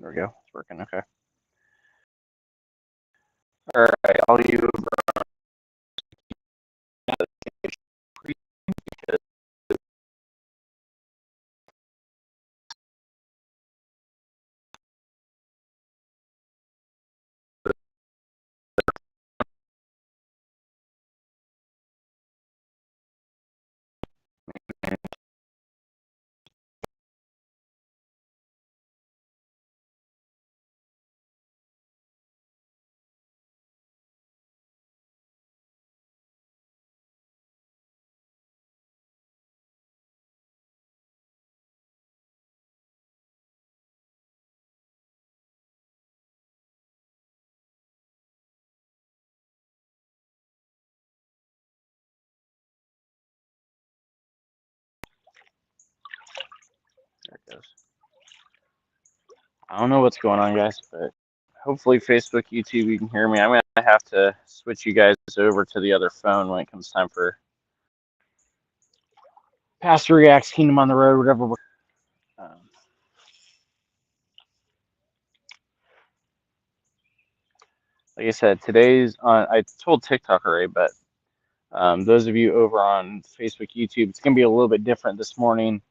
There we go. It's working. Okay. All right. All you. There it goes. I don't know what's going on, guys, but hopefully Facebook, YouTube, you can hear me. I'm going to have to switch you guys over to the other phone when it comes time for Pastor Reacts, Kingdom on the Road, whatever. Like I said, today's on, I told TikTok already, but those of you over on Facebook, YouTube, it's going to be a little bit different this morning.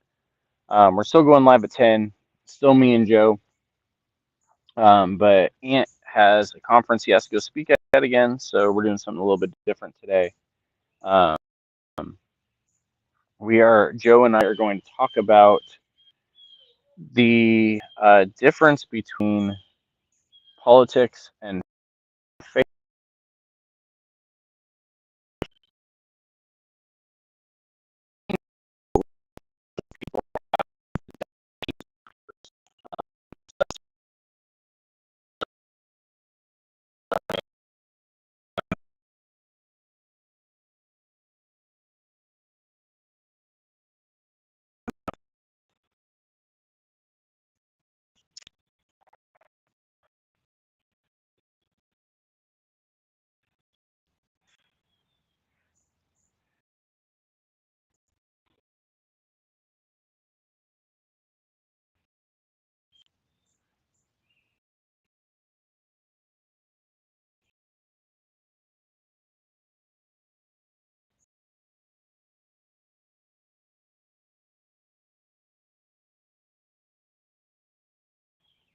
We're still going live at 10, still me and Joe. But Ant has a conference he has to go speak at again, so we're doing something a little bit different today. Joe and I are going to talk about the difference between politics and faith.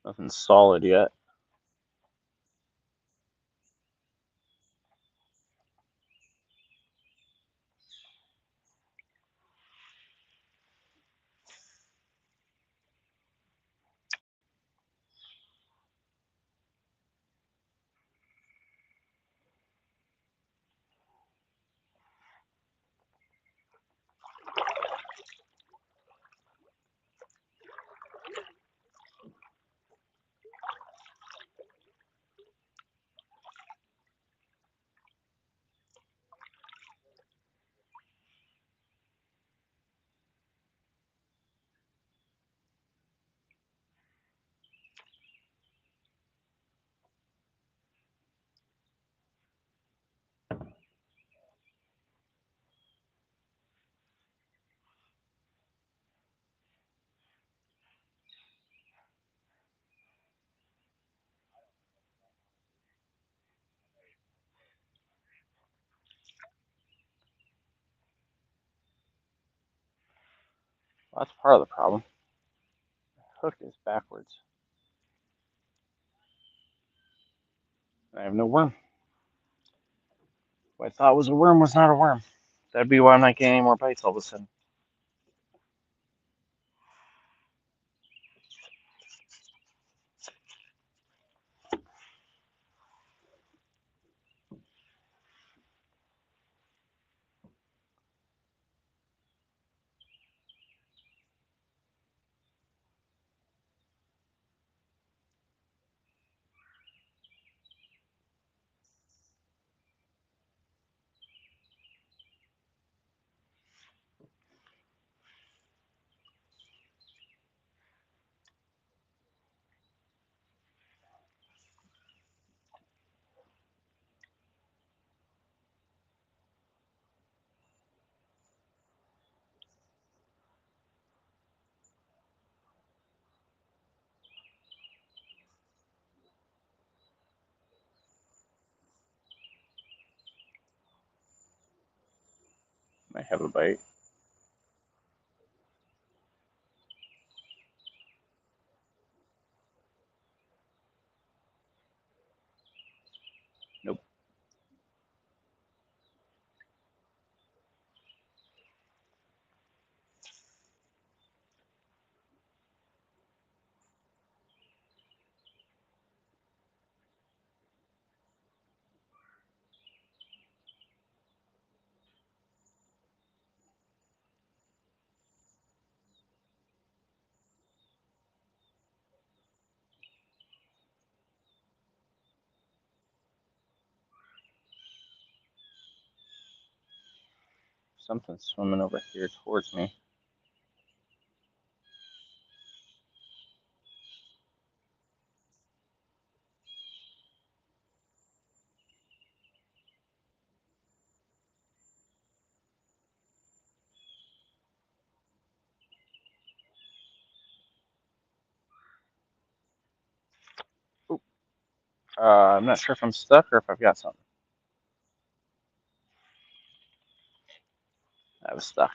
Nothing solid yet. Well, that's part of the problem. The hook is backwards. I have no worm. What I thought was a worm was not a worm. That'd be why I'm not getting any more bites all of a sudden. Might have a bite. Nope. Something's swimming over here towards me. I'm not sure if I'm stuck or if I've got something. I was stuck.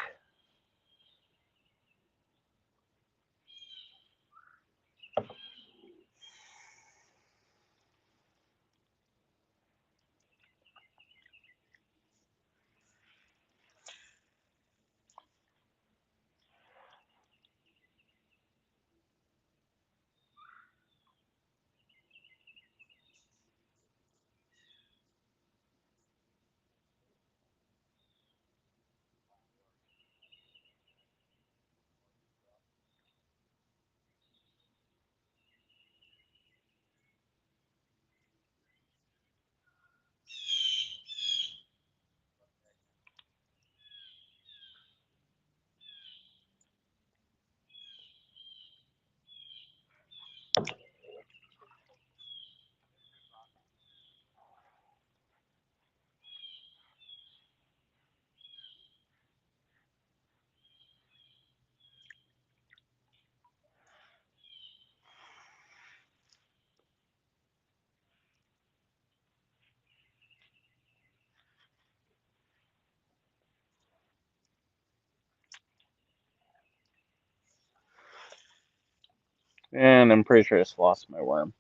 And I'm pretty sure I just lost my worm.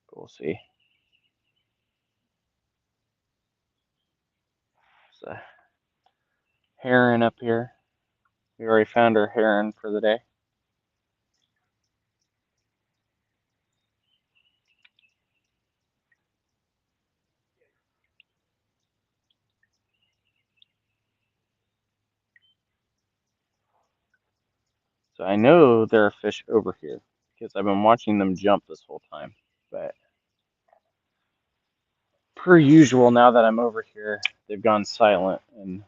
But we'll see. There's a heron up here. We already found our heron for the day. So I know there are fish over here because I've been watching them jump this whole time. But per usual, now that I'm over here, they've gone silent. And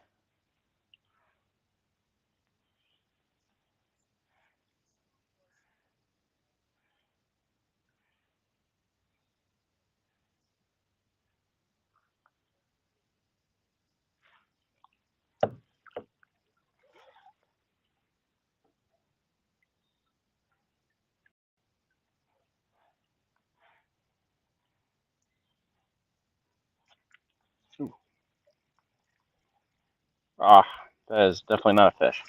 that is definitely not a fish.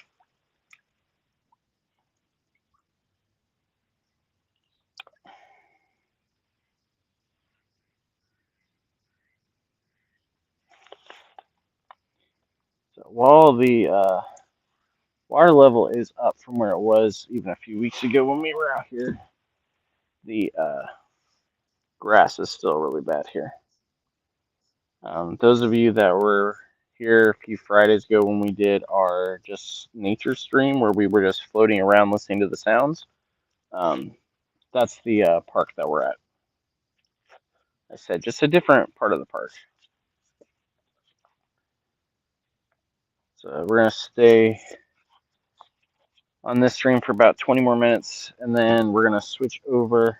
So while the water level is up from where it was even a few weeks ago when we were out here, the grass is still really bad here. Those of you that were here a few Fridays ago when we did our just nature stream where we were just floating around listening to the sounds, that's the park that we're at. I said just a different part of the park. So we're going to stay on this stream for about 20 more minutes, and then we're going to switch over.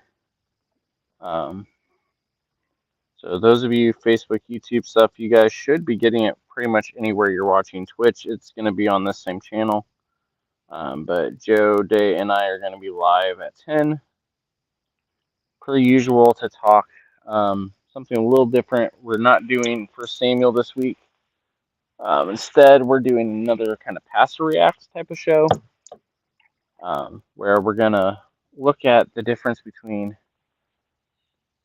So those of you Facebook, YouTube stuff, you guys should be getting it pretty much anywhere you're watching Twitch. It's going to be on this same channel. But Joe, Day, and I are going to be live at 10, per usual, to talk something a little different. We're not doing 1 Samuel this week. Instead, we're doing another kind of pass or react type of show, where we're gonna look at the difference between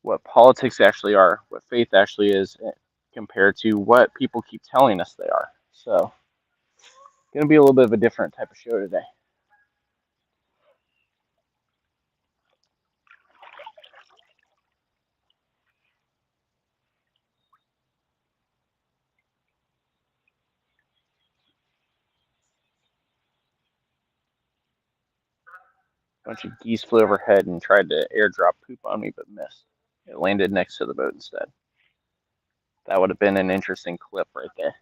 what politics actually are, what faith actually is, compared to what people keep telling us they are. So, gonna be a little bit of a different type of show today. A bunch of geese flew overhead and tried to airdrop poop on me, but missed. It landed next to the boat instead. That would have been an interesting clip right there.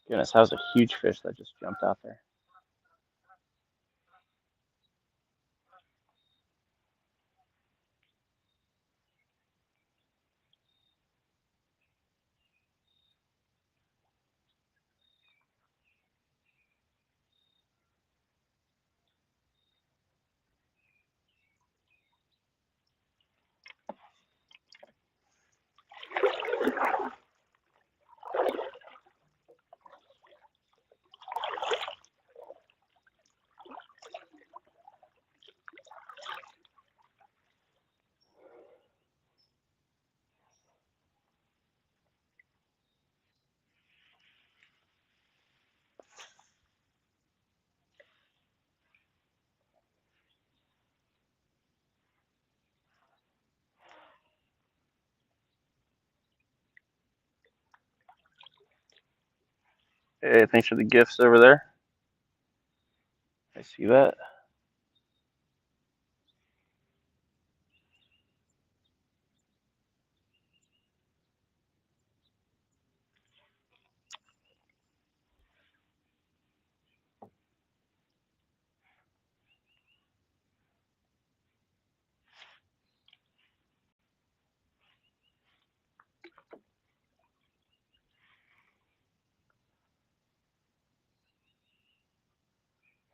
Goodness, that was a huge fish that just jumped out there. Hey, thanks for the gifts over there. I see that.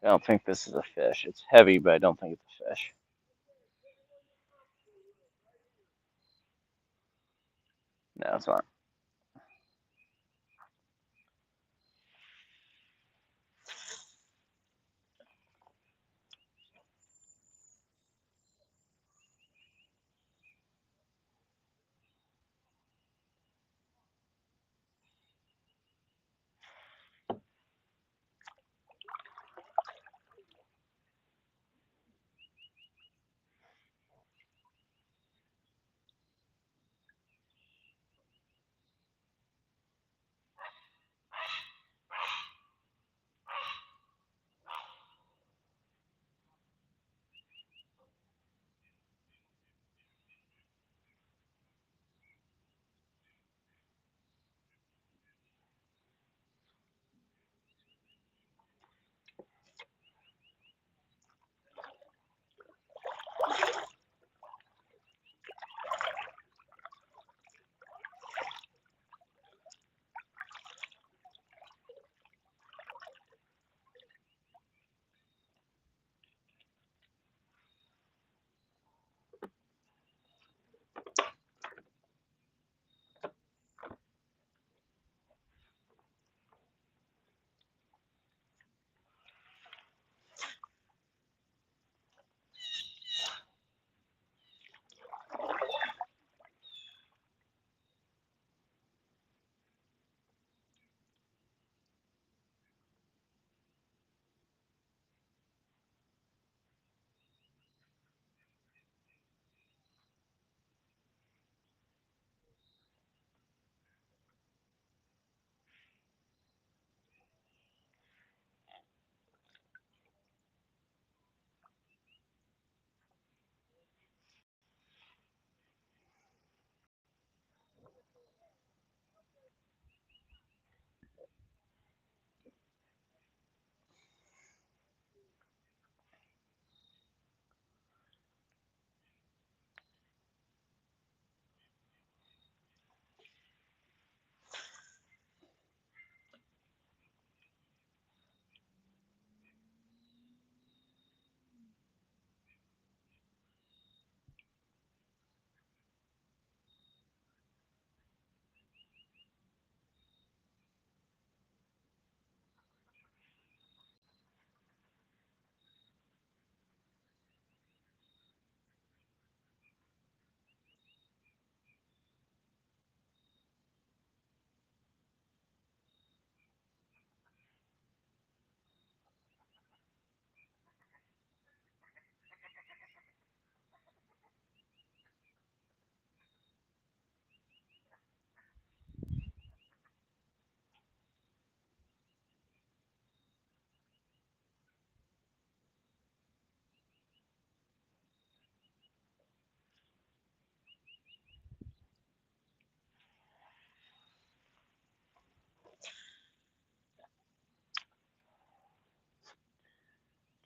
I don't think this is a fish. It's heavy, but I don't think it's a fish. No, it's not.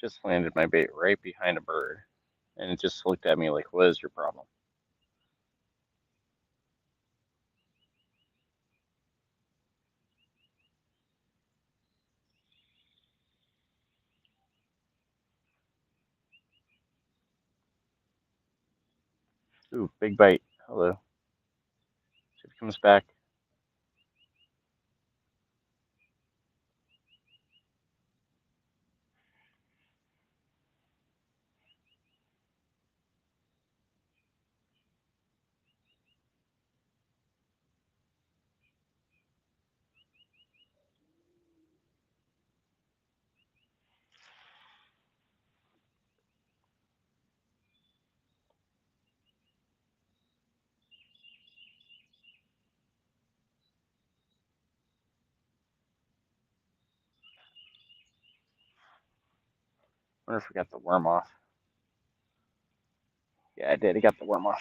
Just landed my bait right behind a bird, and it just looked at me like, what is your problem? Ooh, big bite. Hello. See if it comes back. Wonder if we got the worm off. Yeah, I did. I got the worm off.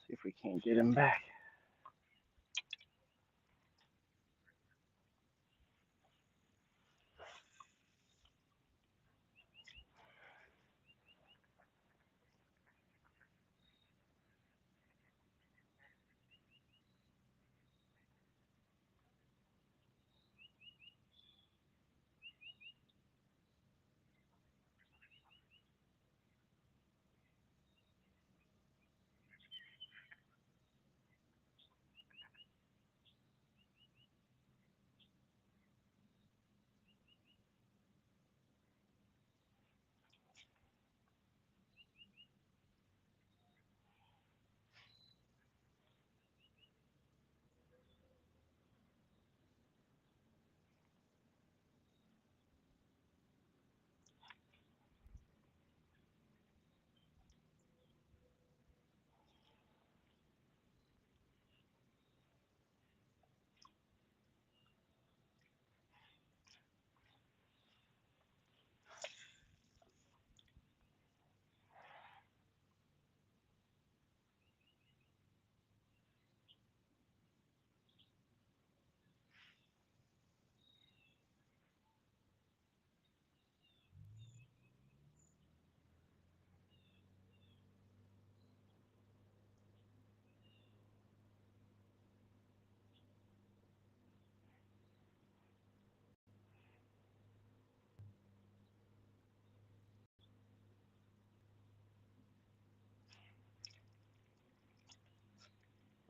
See if we can't get him back.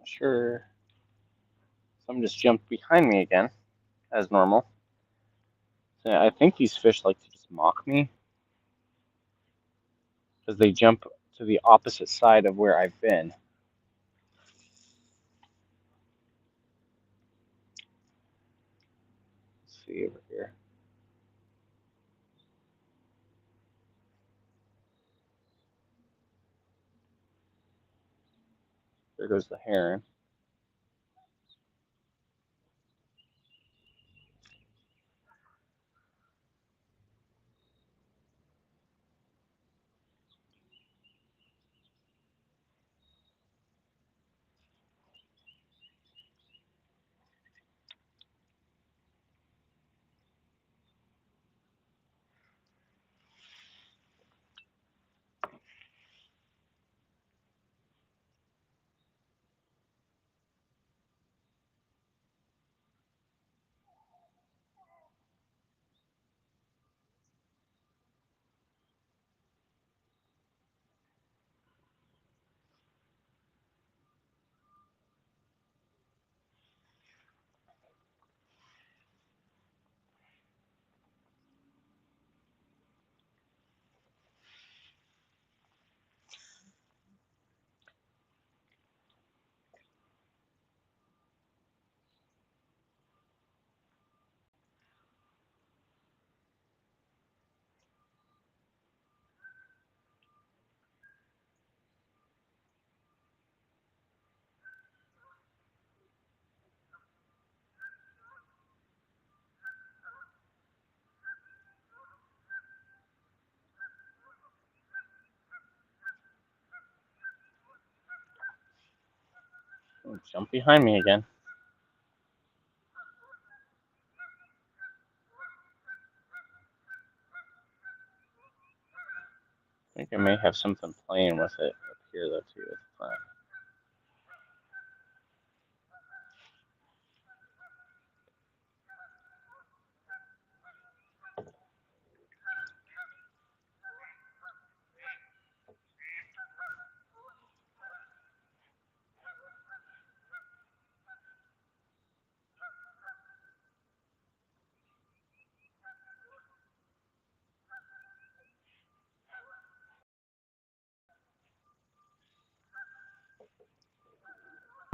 Not sure. Some just jumped behind me again, as normal. So I think these fish like to just mock me because they jump to the opposite side of where I've been. Let's see over here. There goes the heron. Jump behind me again. I think I may have something playing with it up here though too at the front.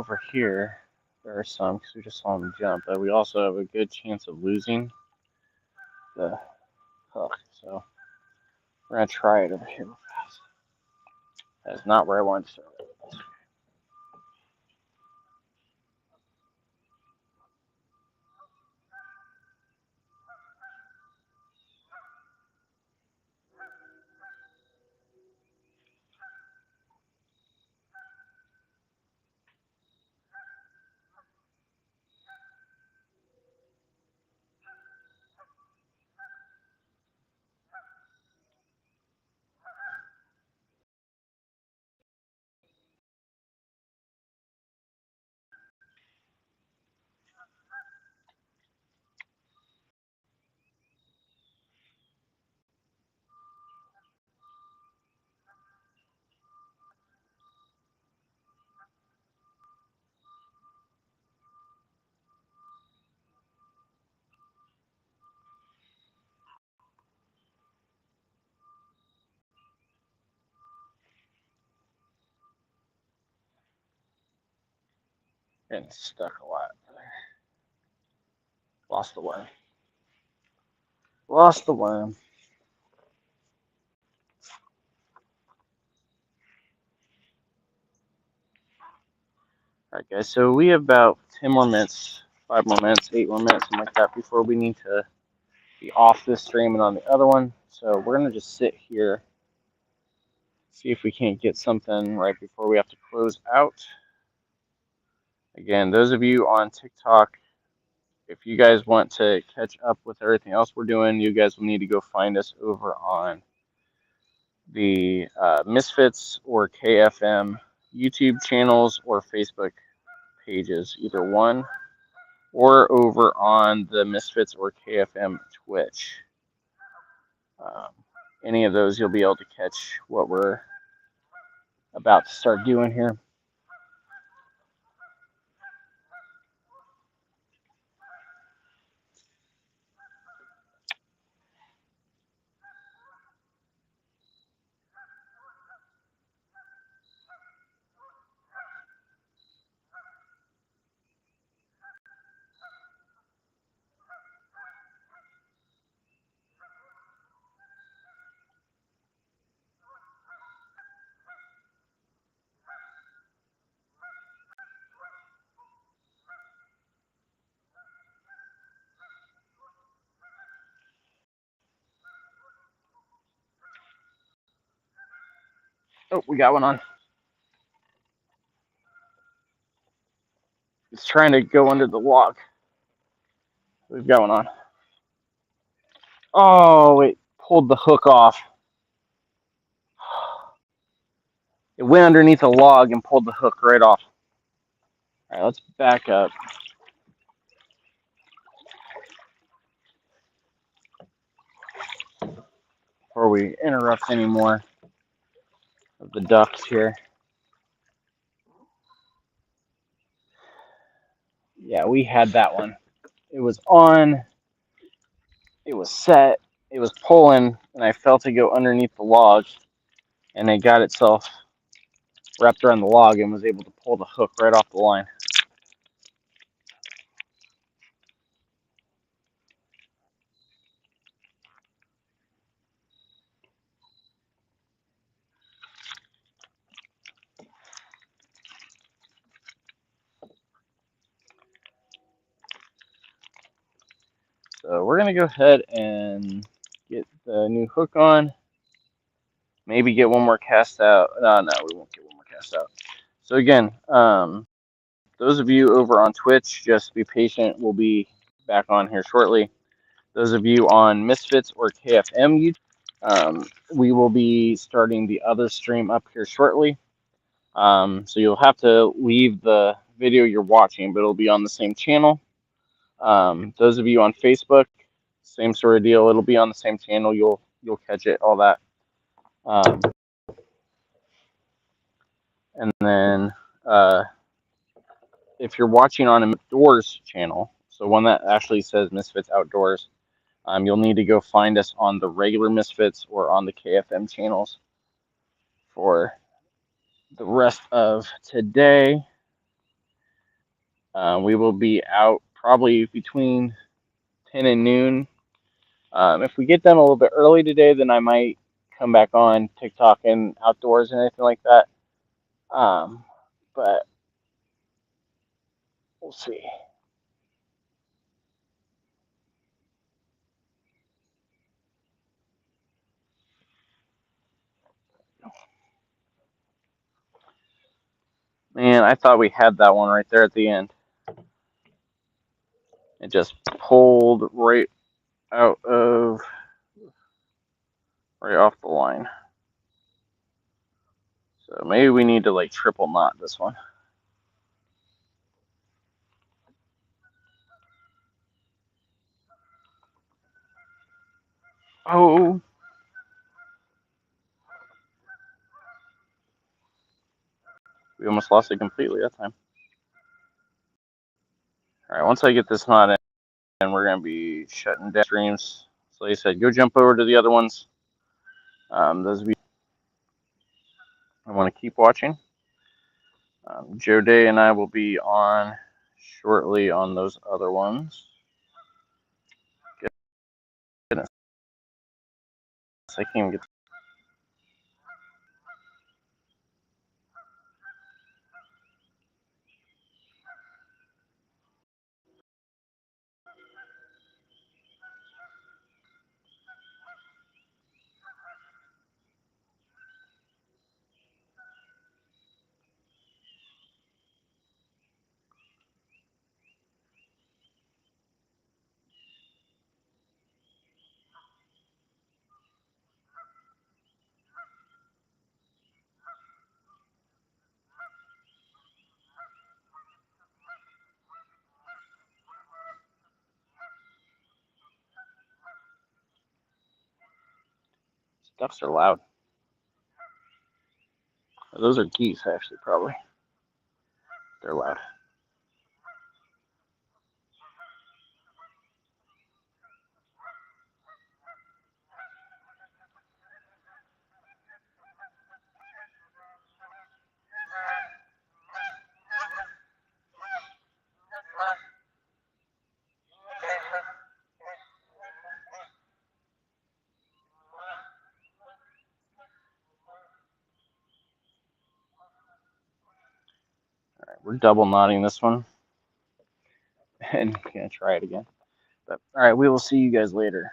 Over here, there are some because we just saw them jump, but we also have a good chance of losing the hook. So we're gonna try it over here real fast. That's not where I want to start. Getting stuck a lot. Lost the worm. Lost the worm. Alright guys, so we have about 10 more minutes, 5 more minutes, 8 more minutes, something like that, before we need to be off this stream and on the other one. So we're going to just sit here, see if we can't get something right before we have to close out. Again, those of you on TikTok, if you guys want to catch up with everything else we're doing, you guys will need to go find us over on the Misfits or KFM YouTube channels or Facebook pages, either one, or over on the Misfits or KFM Twitch. Any of those, you'll be able to catch what we're about to start doing here. Oh, we got one on. It's trying to go under the log. We've got one on. Oh, it pulled the hook off. It went underneath a log and pulled the hook right off. All right, let's back up. Before we interrupt any more of the ducks here. Yeah, we had that one. It was on. It was set. It was pulling, and I felt it go underneath the log, and it got itself wrapped around the log and was able to pull the hook right off the line. So we're going to go ahead and get the new hook on. Maybe get one more cast out. No, we won't get one more cast out. So again, those of you over on Twitch, just be patient. We'll be back on here shortly. Those of you on Misfits or KFM, we will be starting the other stream up here shortly. So you'll have to leave the video you're watching, but it'll be on the same channel. Those of you on Facebook, same sort of deal. It'll be on the same channel. You'll catch it, all that. And then if you're watching on an Outdoors channel, so one that actually says Misfits Outdoors, you'll need to go find us on the regular Misfits or on the KFM channels for the rest of today. We will be out probably between 10 and noon. If we get done a little bit early today, then I might come back on TikTok and Outdoors and anything like that. But we'll see. Man, I thought we had that one right there at the end. It just pulled right out of, right off the line. So maybe we need to like triple knot this one. Oh. We almost lost it completely that time. All right, once I get this knot in, we're going to be shutting down streams. So like I said, go jump over to the other ones. Those of you I want to keep watching. Joe Day and I will be on shortly on those other ones. Goodness. I can't even get. Ducks are loud. Those are geese, actually, probably. They're loud. All right, we're double knotting this one. And I'm going to try it again. But, all right, we will see you guys later.